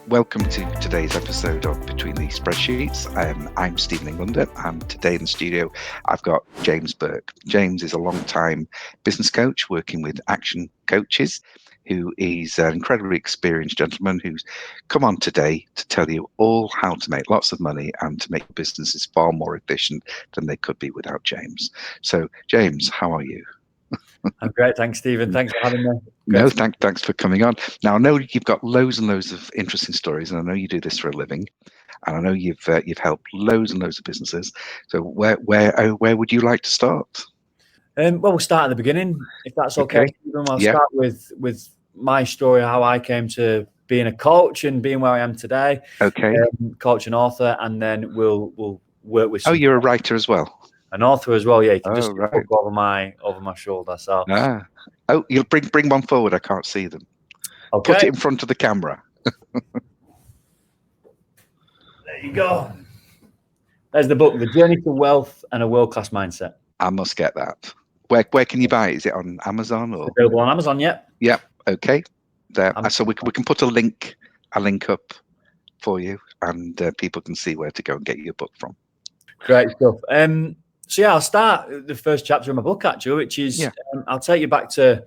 Welcome to today's episode of Between the Spreadsheets. I'm Stephen Englander, and today in the studio I've got James Burke. James is a long-time business coach working with action coaches, who is an incredibly experienced gentleman who's come on today to tell you all how to make lots of money and to make businesses far more efficient than they could be without James. So, James, how are you? I'm great, thanks, Stephen. Thanks for having me. No, thanks for coming on. Now, I know you've got loads and loads of interesting stories, and I know you do this for a living, and I know you've helped loads and loads of businesses. So, where would you like to start? Well, we'll start at the beginning, if that's okay. Stephen. I'll start with my story, how I came to being a coach and being where I am today. Okay. Coach and author, and then we'll work with. Oh, you're a writer as well. An author as well, yeah. You can just right. look over my shoulder. So. Oh, you'll bring one forward. I can't see them. Okay. Put it in front of the camera. There you go. There's the book, The Journey to Wealth and a World-Class Mindset. I must get that. Where can you buy it? Is it on Amazon or? It's available on Amazon, yeah. Yep. Okay. There. So we can put a link up for you, and people can see where to go and get your book from. Great stuff. So yeah, I'll start the first chapter of my book actually, which is I'll take you back to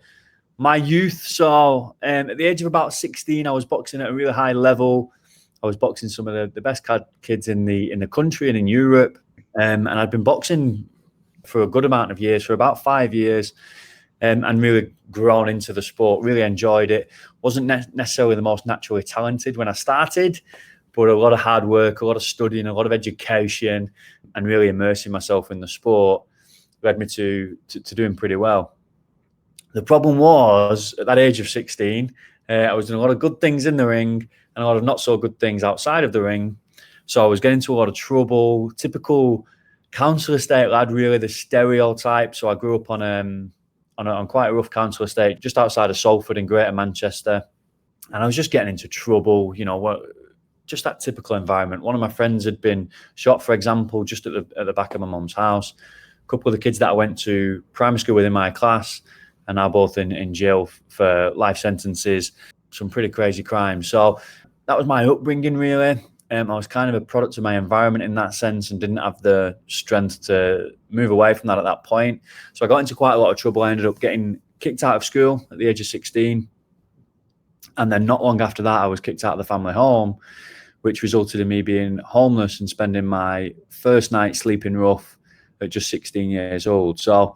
my youth. So at the age of about 16, I was boxing at a really high level. I was boxing some of the best kids in the country and in Europe, and I'd been boxing for a good amount of years, for about 5 years, and really grown into the sport. Really enjoyed it. Wasn't necessarily the most naturally talented when I started, but a lot of hard work, a lot of studying, a lot of education, and really immersing myself in the sport led me to doing pretty well. The problem was, at that age of 16, I was doing a lot of good things in the ring and a lot of not so good things outside of the ring. So I was getting into a lot of trouble, typical council estate lad, really, the stereotype. So I grew up on quite a rough council estate just outside of Salford in Greater Manchester. And I was just getting into trouble, just that typical environment. One of my friends had been shot, for example, just at the back of my mum's house. A couple of the kids that I went to primary school with in my class are now both in jail for life sentences, some pretty crazy crimes. So that was my upbringing, really. I was kind of a product of my environment in that sense and didn't have the strength to move away from that at that point. So I got into quite a lot of trouble. I ended up getting kicked out of school at the age of 16. And then not long after that, I was kicked out of the family home, which resulted in me being homeless and spending my first night sleeping rough at just 16 years old. So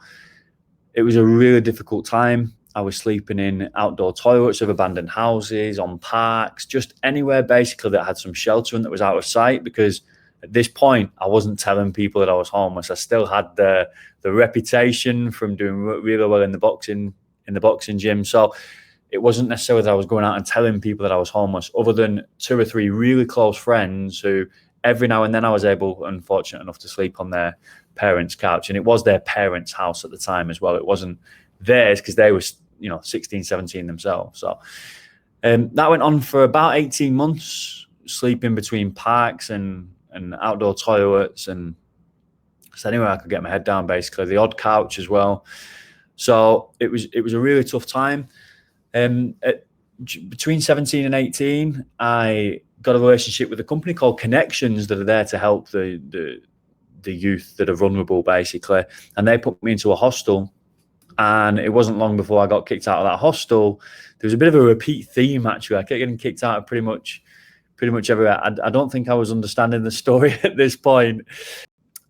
it was a really difficult time. I was sleeping in outdoor toilets of abandoned houses, on parks, just anywhere basically that had some shelter and that was out of sight, because at this point, I wasn't telling people that I was homeless. I still had the reputation from doing really well in the boxing gym. So it wasn't necessarily that I was going out and telling people that I was homeless, other than 2 or 3 really close friends who every now and then I was unfortunate enough to sleep on their parents' couch. And it was their parents' house at the time as well. It wasn't theirs because they were, 16, 17 themselves. So that went on for about 18 months, sleeping between parks and outdoor toilets and just anywhere I could get my head down, basically, the odd couch as well. So it was a really tough time. Between 17 and 18, I got a relationship with a company called Connections that are there to help the youth that are vulnerable, basically. And they put me into a hostel. And it wasn't long before I got kicked out of that hostel. There was a bit of a repeat theme, actually. I kept getting kicked out of pretty much everywhere. I don't think I was understanding the story at this point.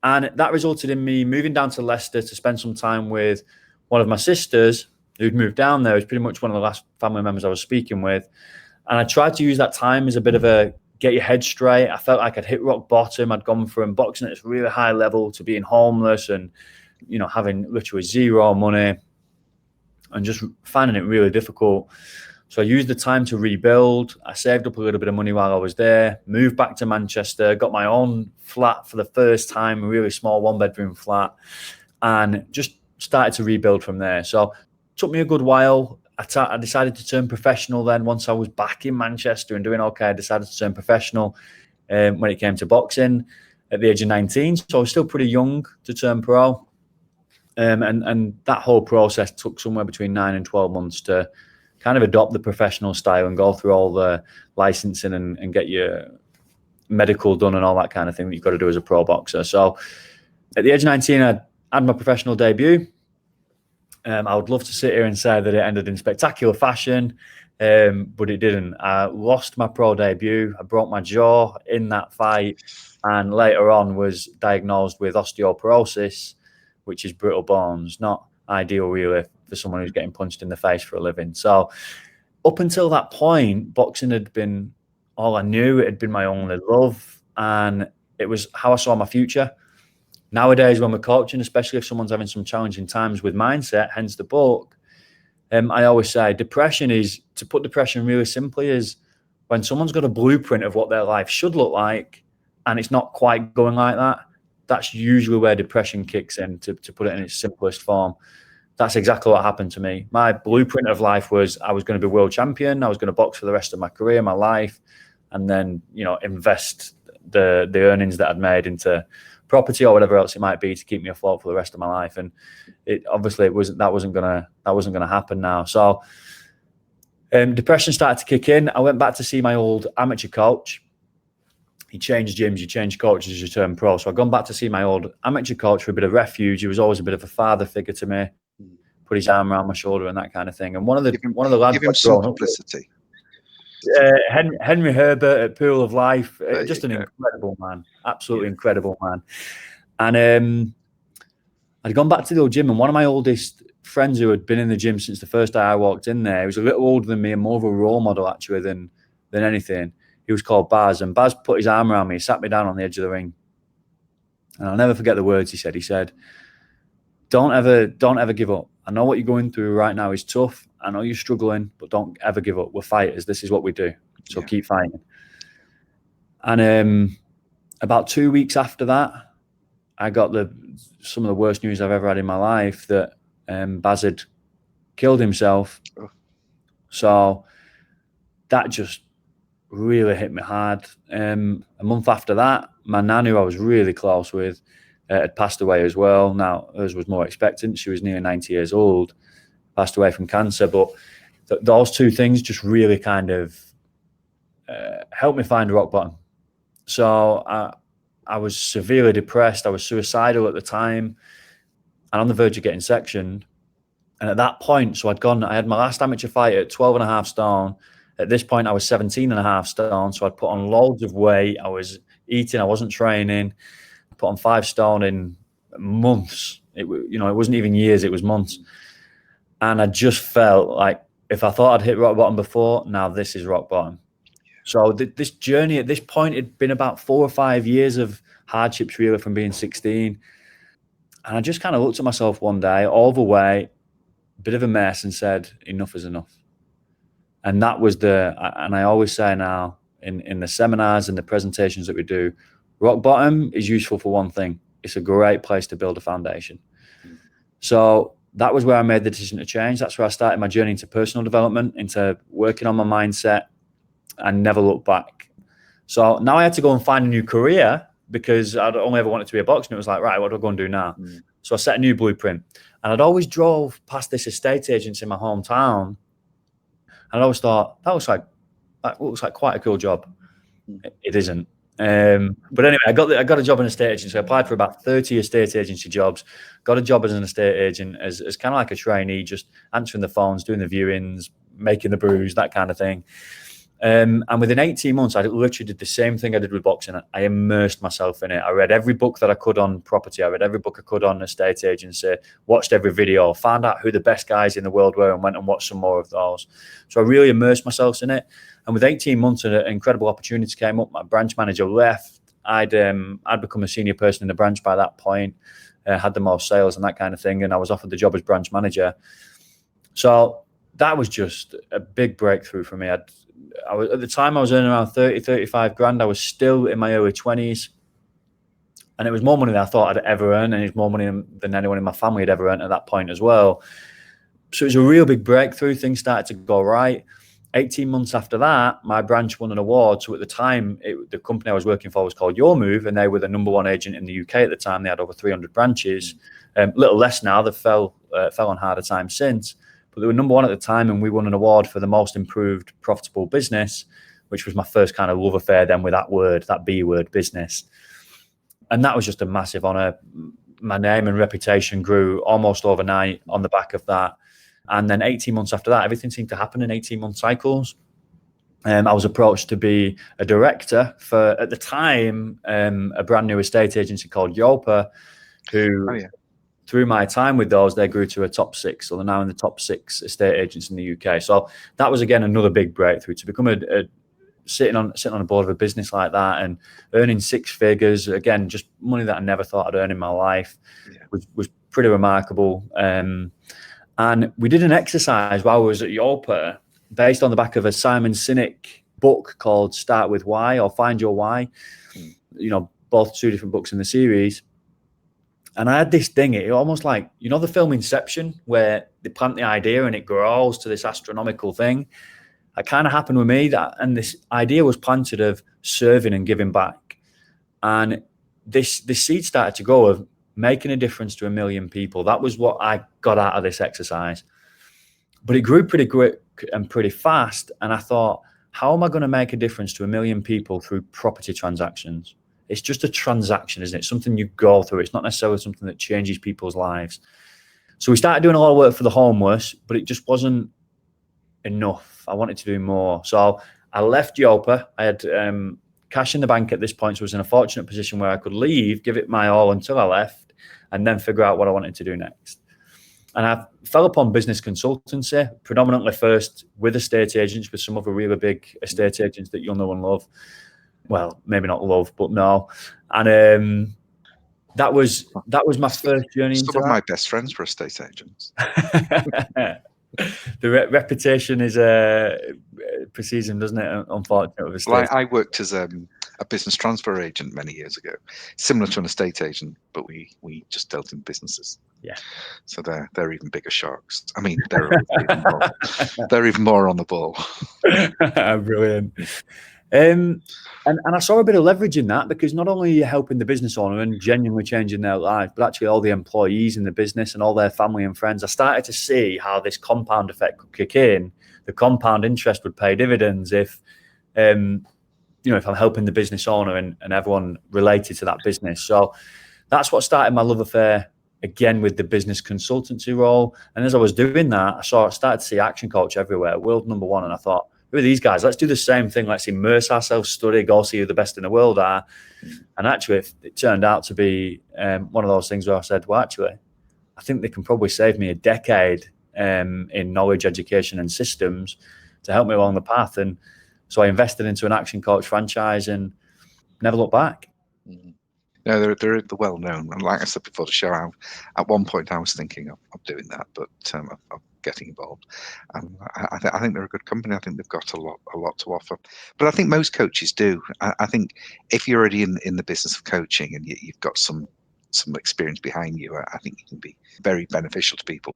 And that resulted in me moving down to Leicester to spend some time with one of my sisters who'd moved down there. It was pretty much one of the last family members I was speaking with. And I tried to use that time as a bit of a get your head straight. I felt like I'd hit rock bottom. I'd gone from boxing at this really high level to being homeless and, having literally zero money and just finding it really difficult. So I used the time to rebuild. I saved up a little bit of money while I was there, moved back to Manchester, got my own flat for the first time, a really small 1-bedroom flat, and just started to rebuild from there. So it took me a good while. I decided to turn professional then. Once I was back in Manchester and doing okay, I decided to turn professional when it came to boxing at the age of 19. So I was still pretty young to turn pro. And that whole process took somewhere between 9 and 12 months to kind of adopt the professional style and go through all the licensing and get your medical done and all that kind of thing that you've got to do as a pro boxer. So at the age of 19, I had my professional debut. I would love to sit here and say that it ended in spectacular fashion, but it didn't. I lost my pro debut. I broke my jaw in that fight, and later on was diagnosed with osteoporosis, which is brittle bones. Not ideal, really, for someone who's getting punched in the face for a living. So up until that point, boxing had been all I knew. It had been my only love, and it was how I saw my future. Nowadays, when we're coaching, especially if someone's having some challenging times with mindset, hence the book, I always say depression is, to put depression really simply, is when someone's got a blueprint of what their life should look like and it's not quite going like that. That's usually where depression kicks in, to put it in its simplest form. That's exactly what happened to me. My blueprint of life was I was going to be world champion. I was going to box for the rest of my career, my life, and then, invest the earnings that I'd made into property or whatever else it might be to keep me afloat for the rest of my life. And that wasn't gonna happen now. So depression started to kick in. I went back to see my old amateur coach. You change gyms, you change coaches as you turn pro. So I've gone back to see my old amateur coach for a bit of refuge. He was always a bit of a father figure to me. Put his arm around my shoulder and that kind of thing. And one of the lads, give him some publicity. Henry Herbert at Pool of Life, just an incredible man, absolutely incredible man. And I'd gone back to the old gym, and one of my oldest friends who had been in the gym since the first day I walked in there, he was a little older than me and more of a role model actually than anything. He was called Baz, and Baz put his arm around me, sat me down on the edge of the ring, and I'll never forget the words he said. He said, don't ever give up. I know what you're going through right now is tough. I know you're struggling, but don't ever give up. We're fighters. This is what we do. So keep fighting. And about 2 weeks after that, I got some of the worst news I've ever had in my life, that Baz had killed himself. So that just really hit me hard. A month after that, my nan, who I was really close with, had passed away as well. Now, hers was more expectant. She was near 90 years old, passed away from cancer. But those two things just really kind of helped me find rock bottom. So I was severely depressed. I was suicidal at the time and on the verge of getting sectioned. And at that point, I had my last amateur fight at 12.5 stone. At this point, I was 17.5 stone. So I'd put on loads of weight. I was eating. I wasn't training. Put on 5 stone in months. It wasn't even years, it was months. And I just felt like if I thought I'd hit rock bottom before, now this is rock bottom. So this journey at this point, it'd been about 4 or 5 years of hardships really from being 16. And I just kind of looked at myself one day, overweight, bit of a mess, and said, enough is enough. And that was and I always say now in the seminars and the presentations that we do, rock bottom is useful for one thing. It's a great place to build a foundation. So that was where I made the decision to change. That's where I started my journey into personal development, into working on my mindset, and never looked back. So now I had to go and find a new career because I'd only ever wanted to be a boxer. And it was like, right, what do I go and do now? So I set a new blueprint. And I'd always drove past this estate agent in my hometown. And I always thought, that looks like quite a cool job. It isn't. But anyway, I got a job in an estate agency. I applied for about 30 estate agency jobs, got a job as an estate agent as kind of like a trainee, just answering the phones, doing the viewings, making the brews, that kind of thing. And within 18 months, I literally did the same thing I did with boxing. I immersed myself in it. I read every book that I could on property. I read every book I could on estate agency, watched every video, found out who the best guys in the world were, and went and watched some more of those. So I really immersed myself in it. And with 18 months, an incredible opportunity came up. My branch manager left. I'd become a senior person in the branch by that point, had the most sales and that kind of thing. And I was offered the job as branch manager. So that was just a big breakthrough for me. I was at the time I was earning around 35 grand. I was still in my early 20s. And it was more money than I thought I'd ever earn. And it was more money than anyone in my family had ever earned at that point as well. So it was a real big breakthrough. Things started to go right. 18 months after that, my branch won an award. So at the time, the company I was working for was called Your Move, and they were the #1 agent in the UK at the time. They had over 300 branches. Little less now. They fell on harder times since. but they were number one at the time, and we won an award for the most improved profitable business, which was my first kind of love affair then with that word, that B word, business. And that was just a massive honor. My name and reputation grew almost overnight on the back of that. And then 18 months after that, everything seemed to happen in 18-month cycles. I was approached to be a director for, at the time, a brand new estate agency called Yopa, who, through my time with those, they grew to a top 6. So they're now in the top 6 estate agents in the UK. So that was, again, another big breakthrough, to become sitting on a board of a business like that and earning 6 figures. Again, just money that I never thought I'd earn in my life. Was pretty remarkable. And we did an exercise while I was at Yopa, based on the back of a Simon Sinek book called Start With Why, or Find Your Why. Both 2 different books in the series. And I had this thing, it almost like, the film Inception, where they plant the idea and it grows to this astronomical thing. That kind of happened with me, and this idea was planted of serving and giving back. And this seed started to grow of making a difference to 1 million people. That was what I got out of this exercise. But it grew pretty quick and pretty fast. And I thought, how am I going to make a difference to 1 million people through property transactions? It's just a transaction, isn't it? Something you go through. It's not necessarily something that changes people's lives. So we started doing a lot of work for the homeless, but it just wasn't enough. I wanted to do more. So I left Yopa. I had cash in the bank at this point, so I was in a fortunate position where I could leave, give it my all until I left, and then figure out what I wanted to do next. And I fell upon business consultancy, predominantly first with estate agents, with some other really big estate agents that you'll know and love. Well, maybe not love, but know. And that was my first journey into some of my best friends were estate agents. The reputation is precedes them, doesn't it? Unfortunately, well, I worked as a business transfer agent many years ago, similar to an estate agent, but we just dealt in businesses. Yeah. So they're even bigger sharks. I mean, they're even more on the ball. Brilliant. And I saw a bit of leverage in that, because not only are you helping the business owner and genuinely changing their life, but actually all the employees in the business and all their family and friends. I started to see how this compound effect could kick in. The compound interest would pay dividends if I'm helping the business owner and everyone related to that business. So that's what started my love affair again with the business consultancy role. And as I was doing that, I started to see Action Coach everywhere, world number 1. And I thought, who are these guys? Let's do the same thing. Let's immerse ourselves, study, go see who the best in the world are. And actually, it turned out to be one of those things where I said, well, actually, I think they can probably save me a decade in knowledge, education, and systems to help me along the path. And so I invested into an Action Coach franchise and never looked back. No, they're well known. And like I said before the show, at one point I was thinking of doing that, but of getting involved. I think they're a good company. I think they've got a lot to offer. But I think most coaches do. I think if you're already in the business of coaching and you've got some experience behind you, I think you can be very beneficial to people.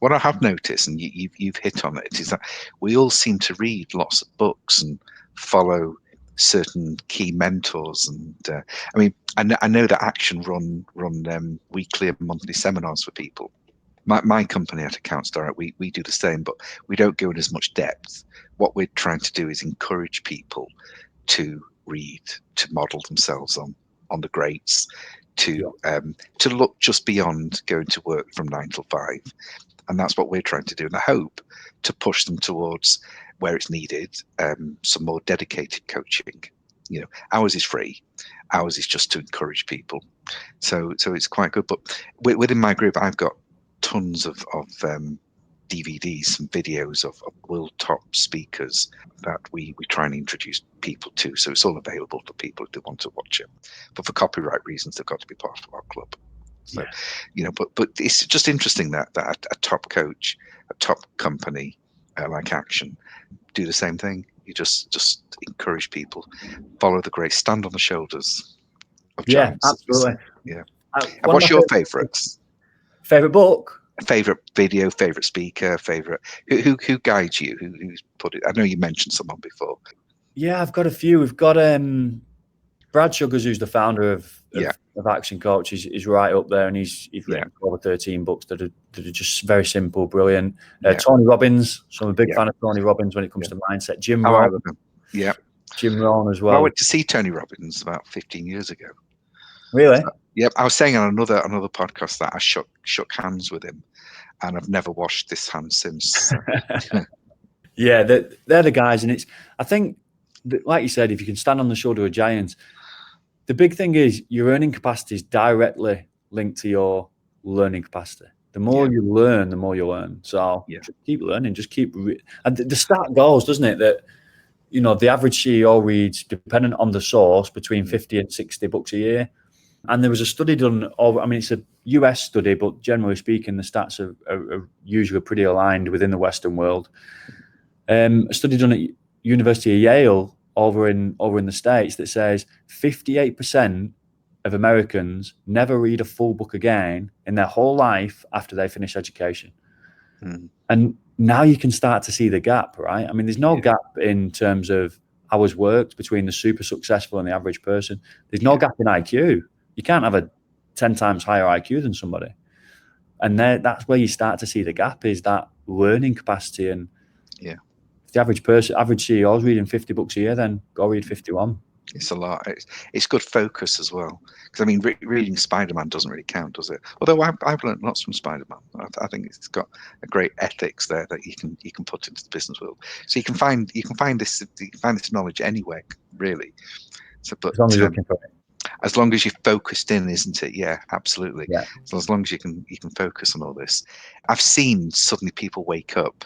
What I have noticed, and you've hit on it, is that we all seem to read lots of books and follow certain key mentors. And I know that Action run weekly and monthly seminars for people. My company at Accounts Direct, we do the same, but we don't go in as much depth. What we're trying to do is encourage people to read, to model themselves on the greats, to look just beyond going to work from 9 till 5. And that's what we're trying to do. And I hope to push them towards where it's needed, some more dedicated coaching. Ours is free. Ours is just to encourage people. So it's quite good. But within my group, I've got tons of DVDs, some videos of world top speakers that we try and introduce people to. So it's all available for people if they want to watch it. But for copyright reasons, they've got to be part of our club. So, but it's just interesting that a top coach, a top company like Action, do the same thing. You just encourage people, follow the grace, stand on the shoulders of giants. Absolutely. Yeah. And what's your favourites? Favorite book? Favorite video? Favorite speaker? Favorite? Who guides you? Who's put it? I know you mentioned someone before. Yeah, I've got a few. We've got Brad Sugars, who's the founder of Action Coach, is right up there, and he's written over 13 books that are just very simple, brilliant. Tony Robbins, so I'm a big fan of Tony Robbins when it comes to mindset. Jim Rohn, Jim Rohn as well. I went to see Tony Robbins about 15 years ago. Really? So, I was saying on another podcast that I shook hands with him, and I've never washed this hand since. So. Yeah, they're the guys, and I think, like you said, if you can stand on the shoulder of giants, the big thing is your earning capacity is directly linked to your learning capacity. The more you learn, the more you learn. So just keep learning, just keep. And the stat goes, doesn't it, that the average CEO reads, dependent on the source, between 50 and 60 books a year. And there was a study done it's a US study, but generally speaking, the stats are usually pretty aligned within the Western world. A study done at University of Yale over in the States that says 58% of Americans never read a full book again in their whole life after they finish education. And now you can start to see the gap, right? I mean, there's no gap in terms of hours worked between the super successful and the average person. There's no gap in IQ. You can't have a 10 times higher IQ than somebody. And that's where you start to see the gap, is that learning capacity. And if the average CEO is reading 50 books a year, then go read 51. It's a lot. It's good focus as well. Because I mean, reading Spider-Man doesn't really count, does it? Although I've learned lots from Spider-Man. I think it's got a great ethics there that you can put into the business world. So you can find this knowledge anywhere, really. So, but as long as you're looking for it. As long as you're focused in, isn't it? Yeah, absolutely. Yeah. So as long as you can focus on all this. I've seen suddenly people wake up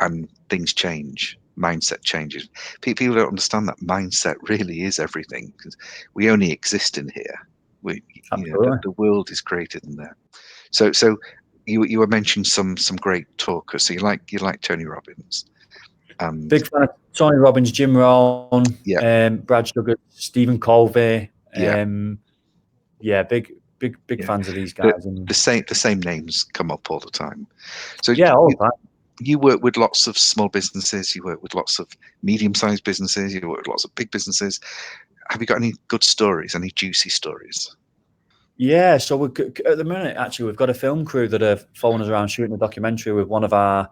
and things change. Mindset changes. People don't understand that mindset really is everything, because we only exist in here. The world is created in there. So you were mentioning some great talkers. So you like Tony Robbins. Big fan of Tony Robbins, Jim Rohn, Brad Sugars, Stephen Covey. Big fans of these guys. The same names come up all the time. So all the time. You work with lots of small businesses. You work with lots of medium-sized businesses. You work with lots of big businesses. Have you got any good stories? Any juicy stories? Yeah. So at the minute, actually, we've got a film crew that are following us around shooting a documentary with one of our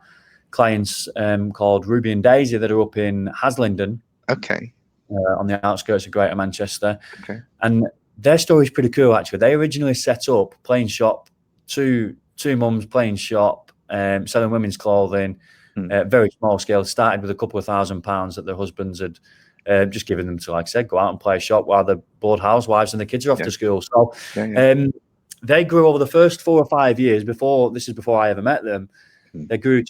clients called Ruby and Daisy that are up in Haslingden. Okay. On the outskirts of Greater Manchester. Okay. And their story is pretty cool, actually. They originally set up playing shop, two mums playing shop, selling women's clothing, very small scale. Started with a couple of £1,000 that their husbands had just given them to, like I said, go out and play shop while they're bored housewives and the kids are off to school. So they grew over the first 4 or 5 years before I ever met them. They grew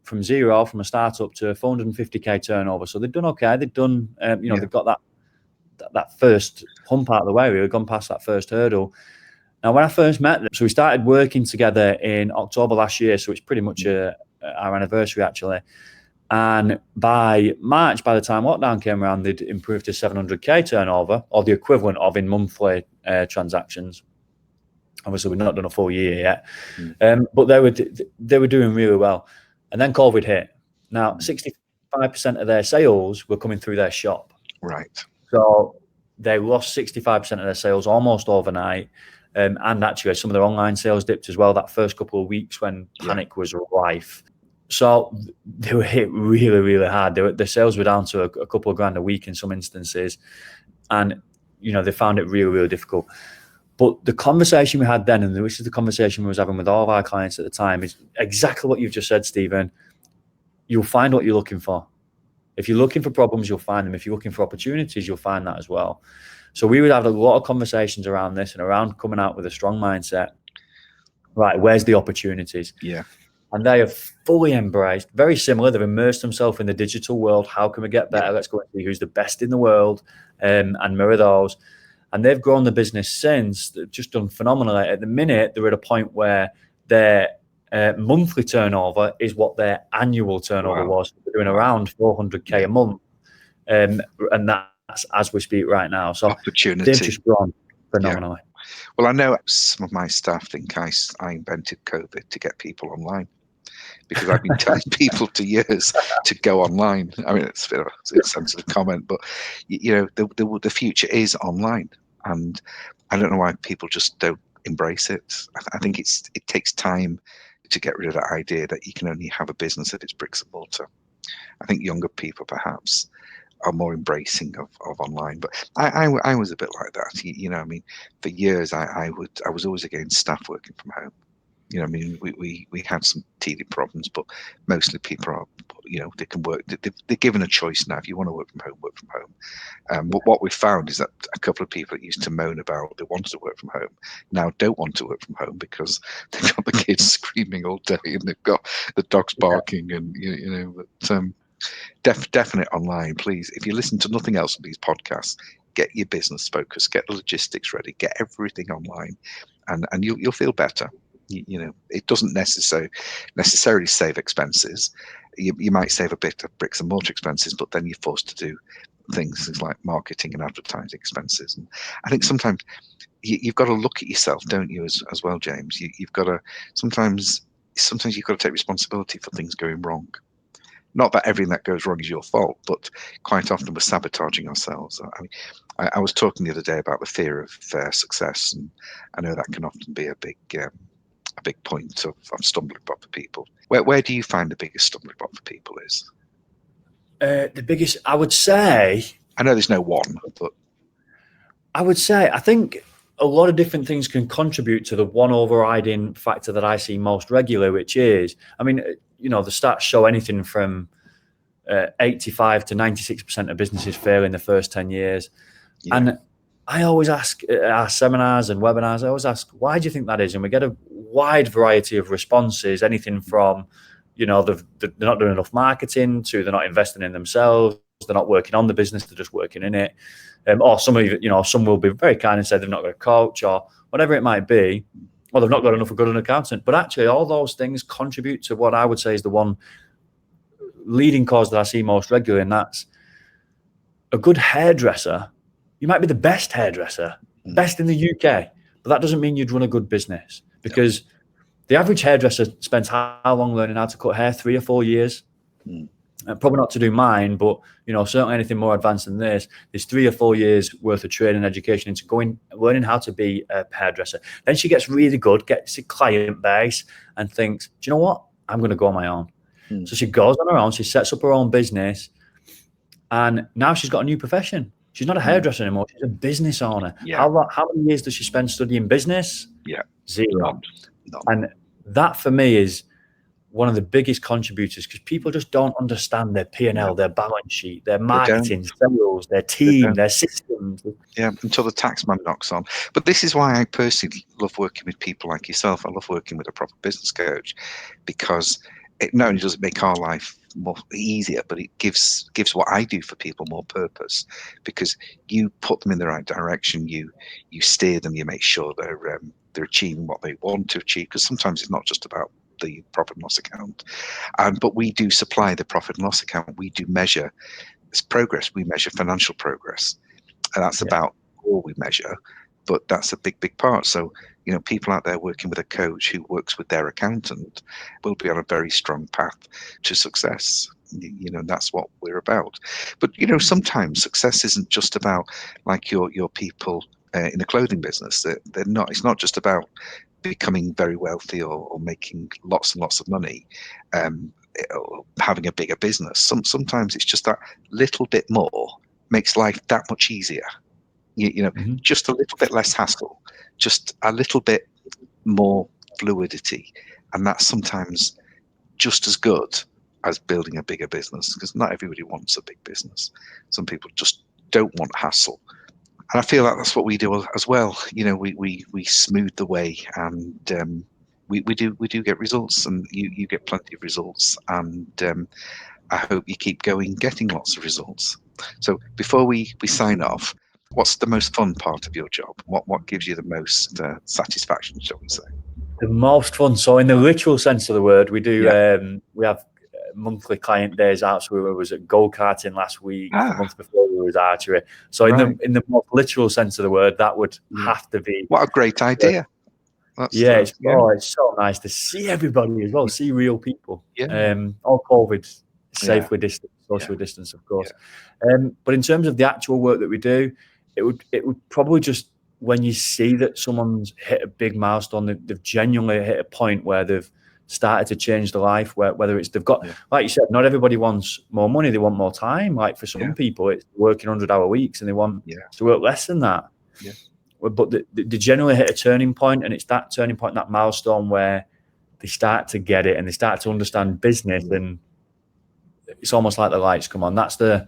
from zero, from a startup, to 450k turnover. So they've done okay. They've done, they've got that first hump out of the way. We've gone past that first hurdle. Now, when I first met them, so we started working together in October last year. So it's pretty much our anniversary, actually. And by March, by the time lockdown came around, they'd improved to 700k turnover, or the equivalent of in monthly transactions. Obviously, we've not done a full year yet, but they were doing really well. And then COVID hit. Now, 65% of their sales were coming through their shop. Right. So they lost 65% of their sales almost overnight. And actually, some of their online sales dipped as well that first couple of weeks when panic was rife. So they were hit really, really hard. Their sales were down to a couple of grand a week in some instances. And, they found it really, really difficult. But the conversation we had then, and this is the conversation we was having with all of our clients at the time, is exactly what you've just said, Stephen. You'll find what you're looking for. If you're looking for problems, you'll find them. If you're looking for opportunities, you'll find that as well. So we would have a lot of conversations around this and around coming out with a strong mindset. Right, where's the opportunities? Yeah. And they have fully embraced, very similar. They've immersed themselves in the digital world. How can we get better? Let's go and see who's the best in the world and mirror those. And they've grown the business since. They've just done phenomenally. At the minute, they're at a point where their monthly turnover is what their annual turnover was. They're doing around 400k a month. And that's as we speak right now. So opportunity. They've just grown phenomenally. Yeah. Well, I know some of my staff think I invented COVID to get people online. because I've been telling people for years to go online. I mean, it's a sensitive comment, but the future is online, and I don't know why people just don't embrace it. I think it takes time to get rid of that idea that you can only have a business if it's bricks and mortar. I think younger people perhaps are more embracing of online, but I was a bit like that. I mean, for years I was always against staff working from home. I mean, we had some teething problems, but mostly people are, they can work. They're given a choice now. If you want to work from home, work from home. But what we found is that a couple of people that used to moan about they wanted to work from home now don't want to work from home because they've got the kids screaming all day and they've got the dogs barking, and But definite online, please. If you listen to nothing else on these podcasts, get your business focused, get the logistics ready, get everything online, and you'll feel better. It doesn't necessarily save expenses. You might save a bit of bricks and mortar expenses, but then you're forced to do things like marketing and advertising expenses. And I think sometimes you've got to look at yourself, don't you, as well, James? You've got to sometimes you've got to take responsibility for things going wrong. Not that everything that goes wrong is your fault, but quite often we're sabotaging ourselves. I mean, I was talking the other day about the fear of success, and I know that can often be a big point of stumbling block for people. Where do you find the biggest stumbling block for people is? The biggest, I would say. I know there's no one, but I would say I think a lot of different things can contribute to the one overriding factor that I see most regularly, which is, I mean, the stats show anything from 85 to 96% of businesses fail in the first 10 years. Yeah. And I always ask at our seminars and webinars, I always ask, why do you think that is? And we get a wide variety of responses, anything from, they're not doing enough marketing to they're not investing in themselves, they're not working on the business, they're just working in it. Or some will be very kind and say they've not got a coach or whatever it might be, or they've not got enough of a good accountant. But actually, all those things contribute to what I would say is the one leading cause that I see most regularly, and that's a good hairdresser. You might be the best hairdresser, best in the UK, but that doesn't mean you'd run a good business, because the average hairdresser spends how long learning how to cut hair? 3 or 4 years. Probably not to do mine, but certainly anything more advanced than this, there's 3 or 4 years worth of training and education into learning how to be a hairdresser. Then she gets really good, gets a client base, and thinks, do you know what? I'm going to go on my own. So she goes on her own, she sets up her own business, and now she's got a new profession. She's not a hairdresser anymore, she's a business owner. How many years does she spend studying business? 0. None. And that for me is one of the biggest contributors, because people just don't understand their P&L, their balance sheet, their marketing, sales, their team, their systems. Yeah, until the tax man knocks on. But this is why I personally love working with people like yourself. I love working with a proper business coach, because it not only does it make our life more easier, but it gives what I do for people more purpose, because you put them in the right direction, you steer them, you make sure they're achieving what they want to achieve, because sometimes it's not just about the profit and loss account, but we do supply the profit and loss account. We do measure this progress. We measure financial progress, and that's about all we measure. But that's a big part. So people out there working with a coach who works with their accountant will be on a very strong path to success. That's what we're about. But sometimes success isn't just about like your people in the clothing business. They're not. It's not just about becoming very wealthy or making lots and lots of money, having a bigger business. Sometimes it's just that little bit more makes life that much easier. Just a little bit less hassle, just a little bit more fluidity, and that's sometimes just as good as building a bigger business, because not everybody wants a big business. Some people just don't want hassle. And I feel like that's what we do as well. We smooth the way, and we do get results, and you get plenty of results, and I hope you keep going, getting lots of results. So before we sign off, what's the most fun part of your job? What gives you the most satisfaction, shall we say? The most fun. So in the literal sense of the word, we do. We have monthly client days out. So we was at go-karting last week. The month before we was archery. So in the most literal sense of the word, that would have to be. What a great idea! It's so nice to see everybody as well, see real people. All COVID safely distanced, socially distanced, of course. But in terms of the actual work that we do, it would probably just, when you see that someone's hit a big milestone, they've genuinely hit a point where they've started to change their life, whether it's they've got, like you said, not everybody wants more money, they want more time. Like for some people, it's working 100-hour weeks and they want to work less than that. But they generally hit a turning point, and it's that turning point, that milestone where they start to get it and they start to understand business, and it's almost like the lights come on. That's the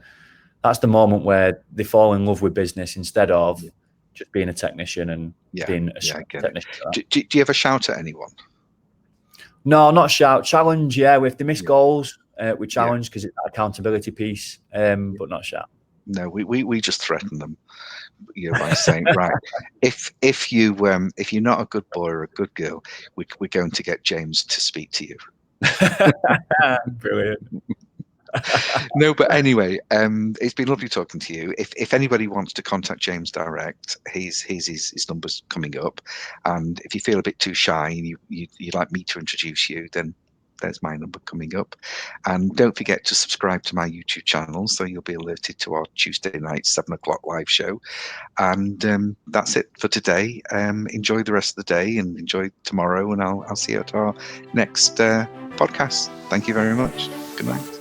moment where they fall in love with business instead of just being a technician and being a technician. Do you ever shout at anyone? No, not shout. Challenge, if they miss goals, we challenge because it's that accountability piece, but not shout. No, we just threaten them, by saying, right, if you're not a good boy or a good girl, we're going to get James to speak to you. Brilliant. No, but anyway, it's been lovely talking to you. If anybody wants to contact James direct, his number's coming up, and if you feel a bit too shy and you'd like me to introduce you, then there's my number coming up. And don't forget to subscribe to my YouTube channel so you'll be alerted to our Tuesday night 7 o'clock live show. And that's it for today. Enjoy the rest of the day and enjoy tomorrow, and I'll see you at our next podcast. Thank you very much. Good night.